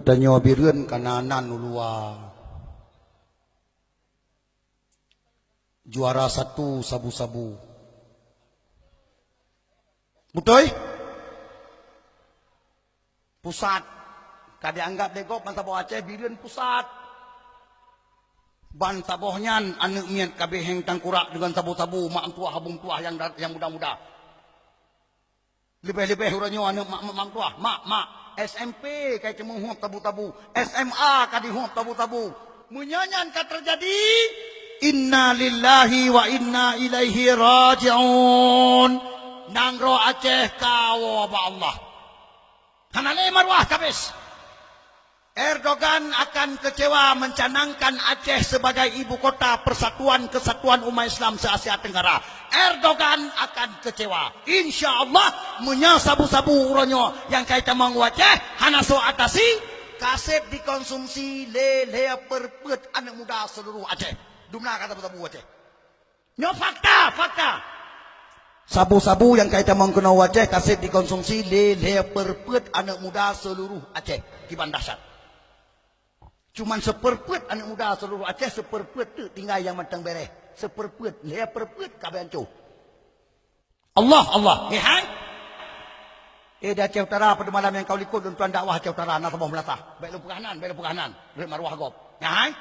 Tanya biren kananan ulua. Juara 1 sabu-sabu. Betul? Pusat. Kada anggap degop ban Sabah Aceh biren pusat. Ban Sabahnya anak miat kabeh heng tangkurak dengan sabu-sabu mak tua habung tua yang muda-muda. Lebih-lebih uranyo anak mak tua, mak SMP kayak cuma huap tabu-tabu, SMA kadi huap tabu-tabu. Menyanyan ka terjadi inna lillahi wa inna ilaihi raji'un. Nangro Aceh kawo ba Allah. Hanale marwah kabis. Erdogan akan kecewa mencanangkan Aceh sebagai ibu kota persatuan kesatuan umat Islam se-Asia Tenggara. Erdogan akan kecewa. Insya Allah menyasabu-sabu uronyo yang kaitan mang Aceh hanaso atasi kasep dikonsumsi lele perpet anak muda seluruh Aceh. Dumna kata sabu Aceh. Nyo fakta. Sabu-sabu yang kaitan mang kena Aceh kasep dikonsumsi lele perpet anak muda seluruh Aceh. Kiban dahsyat. Cuman seperpet anak muda seluruh Aceh, seperpet tu tinggal yang matang bereh. Seperpet, lea perpet kabeh hancur. Allah. Hai. Di Aceh Utara pada malam yang kau likut tuan dakwah Aceh Utara nak Sabah Melata. Baik lu perkahanan. Red marwah gop. Hai.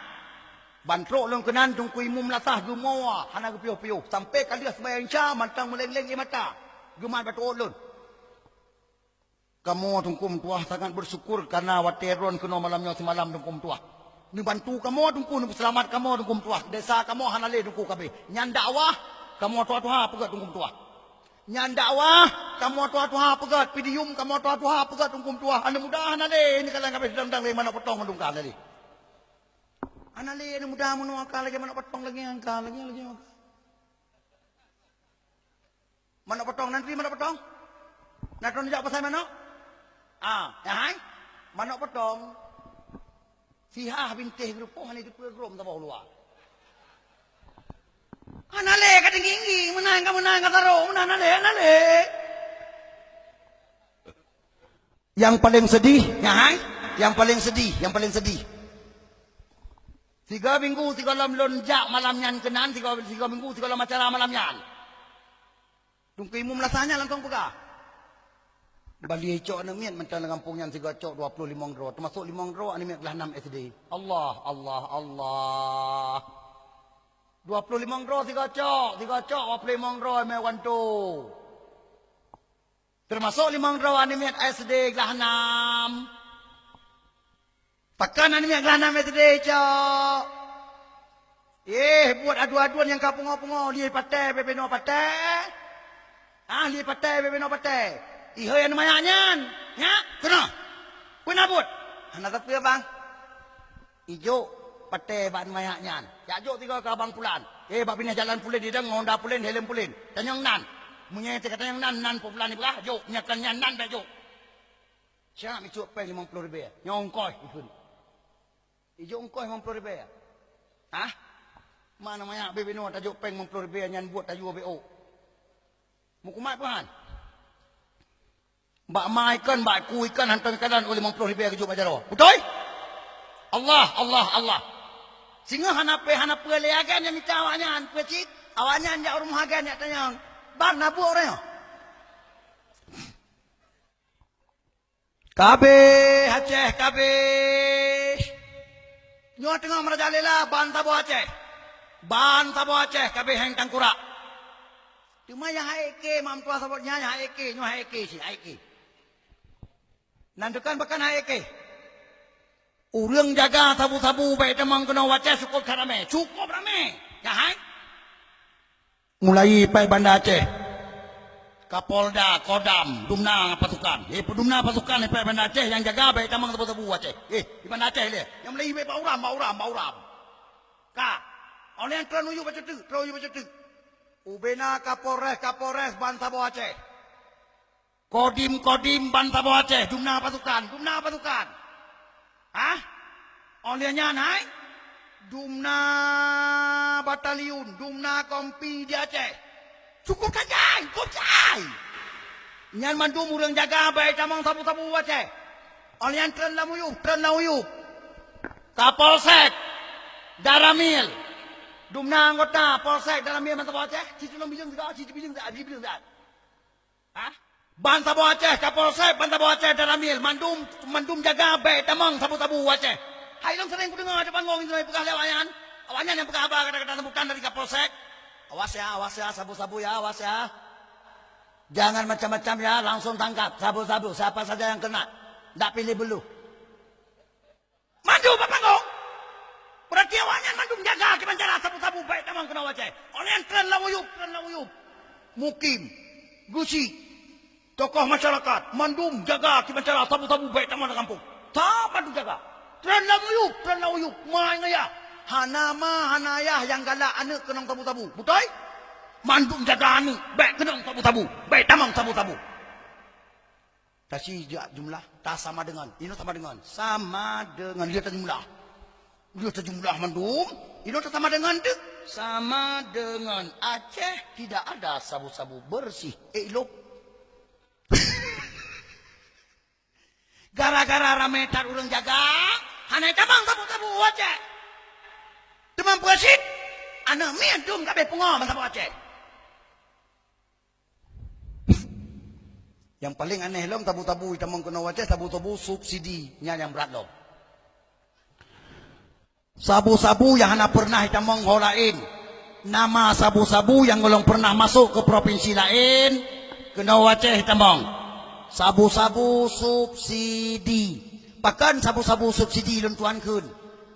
Bantrok long kenan tungku imu Melata gumawa, hana gepiuh-piuh. Sampai kali sembahyang Isya mantang meleng-leng di mata. Gemar batu ulun. Kamu tungkum tuah sangat bersyukur karena wateron kena malamnya semalam tungkum tuah. Ni bantu kamu tungku ni selamat kamu tungkum tuah. Desa kamu hanale tungku kabeh. Nyan dakwah kamu tuah pegat tungkum tuah. Nyan dakwah kamu tuah pegat pidium kamu tuah pegat tungkum tuah. Anu mudah hanale ni kalang kabeh sedang le mana potong mendungkan tadi. Hanale anu mudah mun akal lagi mana potong lagi angka lagi. Mana potong nanti mana potong? Nak tunjuk pasal mana? Hai. Mana potong? Sihah bintih grupo hani di program tabau luar. Anale kadinggi menang kataro anale. Yang paling sedih, hai? Yang paling sedih. 3 minggu 3 malam lonjak malamnya kenan 3 minggu 3 malam acara malamnya. Tungku imum lasanya langsung pegah. Bali cok ana miat mentang kampungnya 3 cok 25 ro termasuk 5 ro ani miat kelas 6 SD. Allah. 25 ro 3 cok 25 ro me wantu. Termasuk 5 ro ani miat SD kelas 6. Pakan ani miat kelas 6 SD cok. Buat adu-aduan yang kapung-kapung dia patai bebeno patai. Dia patai bebeno patai. Ihoy anu mayanyan. Ya, kena buat. Anak tapi bang. Ijo pate ban mayanyan. Ya jo 3 ke abang pulan. Bab ini jalan pulen di deng Honda pulen helm pulen. Tanyang nan. Munya kata yang nan pulan ni belah jo nyakan nan dah jo. Siapa micu pe 50,000. Nyongkoi ikun. Ijo ongkoi 50,000. Mana maya bebeno tajuk peng 50,000 nyan buat tajuk BO. Mukumat puan. Mbak ma ikan, mbak ku ikan hantar kanan oleh 50,000 kejuk bajaro. Betul? Allah. Singa hanape leagan yang minta awaknya pecik. Awaknya jak rumah hagan yang tanya. Ban nabu orang ya? Aceh. Nyo tengah merajalela ban Sabah Aceh. Kabeh hang tangkurak. Cuma yang haike mam tua sabotnya yang haike si haike. Nandukan bahkan haike. Urang jaga sabu-sabu baik temang kena Aceh cukup rame. Ya hai. Mulai pai Banda Aceh. Kapolda, Kodam, Dumna pasukan. Dumna pasukan pai Banda Aceh yang jaga baik temang sabu-sabu Aceh. Di Banda Aceh dia. Yang mulai baik Bauram. Ka. Oleh yang teruyu baca tu. Ubena Kapolres Ban Sabah Aceh. Kodim Ban Sabah Aceh. Dumna pasukan. Olehnya naik. Dumna batalion. Dumna kompi di Aceh. Cukup saja. Nyan mandum urang jaga baik tamang sabu-sabu Aceh. Olian tren lamuyup. Kapolsek, Daramil, Dumna anggota Polsek Daramil Bantabo Aceh, cici bilang tidak. Hah? Bantabo Aceh, Kapolsek Bantabo Aceh Daramil, mandum jaga baik tamang sabu-sabu Aceh. Hai long sering ku dengar ada panggung itu pegah lewayan. Awannya yang pegah apa kata-kata sebutan dari Kapolsek. Awas ya sabu-sabu ya, awas ya. Jangan macam-macam ya, langsung tangkap sabu-sabu siapa saja yang kena. Tak pilih belu. Mandu apa panggung? Berarti awaknya mandum jaga kebancara sabu-sabu baik tamang kena Aceh. Orang tren lawuyup. Mukim, gusi, tokoh masyarakat, mandum jaga kebancara sabu-sabu baik tamang di kampung. Tak mandum jaga. Tren lawuyup. Main ya. Hanayah yang galak anak kenang sabu-sabu. Betul? Mandum jaga anak baik kenang sabu-sabu, baik tamang sabu-sabu. Kasih jumlah tak sama dengan ini sama dengan lihat jumlah mandum ini sama dengan sama dengan Aceh tidak ada sabu-sabu bersih elok. Gara-gara rametar urang jaga hanai tamang sabu-sabu Aceh demam persit anak miandum kabeh pengom sabu Aceh. Yang paling aneh long tabu-tabu itamang kena Aceh tabu-tabu subsidinya yang berat long. Sabu-sabu yang hana pernah itamang holain. Nama sabu-sabu yang belum pernah masuk ke provinsi lain kena Aceh itamang. Sabu-sabu subsidi. Bahkan sabu-sabu subsidi lon tuankeun.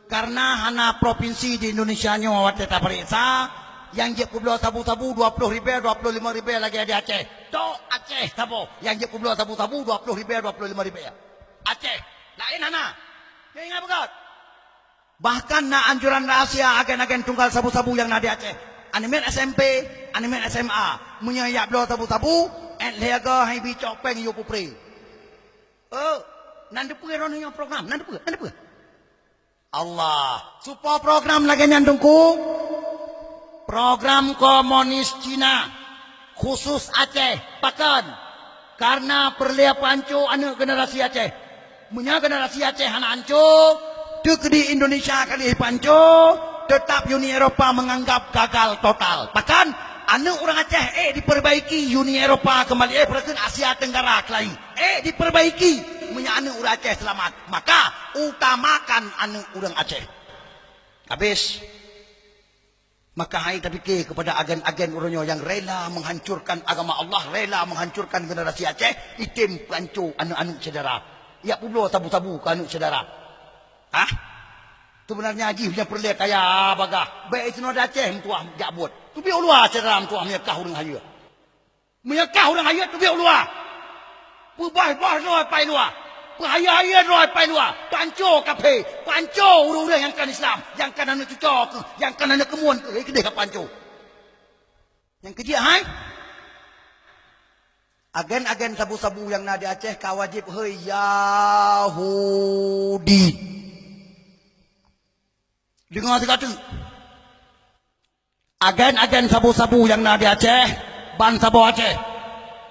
Karena hana provinsi di Indonesia nya Aceh tak periksa yang je kublo tabu-tabu 20 ribu 25 ribu lagi ada Aceh. To Aceh tabo yang je kublo tabu-tabu 20 ribu 25 ribu. Aceh lain hana. Yang ingat begat. Bahkan na anjuran rahasia agen-agen tunggal sabu-sabu yang na di Aceh. Animen SMP, animen SMA menyayak blo tabu-tabu and lega hai bi copeng yo pupre. Nanti pugeron yang program, nanti puge. Allah, supaya program lagi nyandungku. Program komunis Cina khusus Aceh pakan karena perlia pancu anak generasi Aceh punya generasi Aceh anak ancu dek di Indonesia kali pancu tetap Uni Eropa menganggap gagal total pakan anak orang Aceh diperbaiki Uni Eropa kembali perhatian Asia Tenggara kelai diperbaiki punya anak orang Aceh selamat maka utamakan anak orang Aceh habis. Maka hai terfikir kepada agen-agen orangnya yang rela menghancurkan agama Allah, rela menghancurkan generasi Aceh, itim pancu anak-anak saudara. Ya pulau tabu-tabu ke anak saudara. Sebenarnya haji punya perlihat kaya bagah. Baik itu ada Aceh mentuah jak buat. Tu biar luar saudara mentuah menyekah orang hayat. Menyekah orang hayat tu biar luar. Pubah-bah luar pai luar. Perhaya-haya luar pai luar. Panco kape. Panco orang-orang yang kan Islam. Yang kan anak cucok ke. Yang kan anak kemuan ke. Kedai ke panco. Yang kejia hai. Agen-agen sabu-sabu yang ada di Aceh kawajib hei Yahudi. Dengar kata. Agen-agen sabu-sabu yang ada di Aceh. Ban sabu Aceh.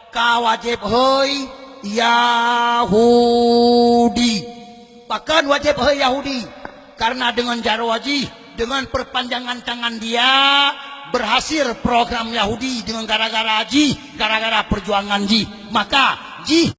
Kawajib hei Yahudi. Bahkan wajib Yahudi. Karena dengan jaro haji, dengan perpanjangan tangan dia, berhasil program Yahudi dengan gara-gara haji, gara-gara perjuangan haji. Maka haji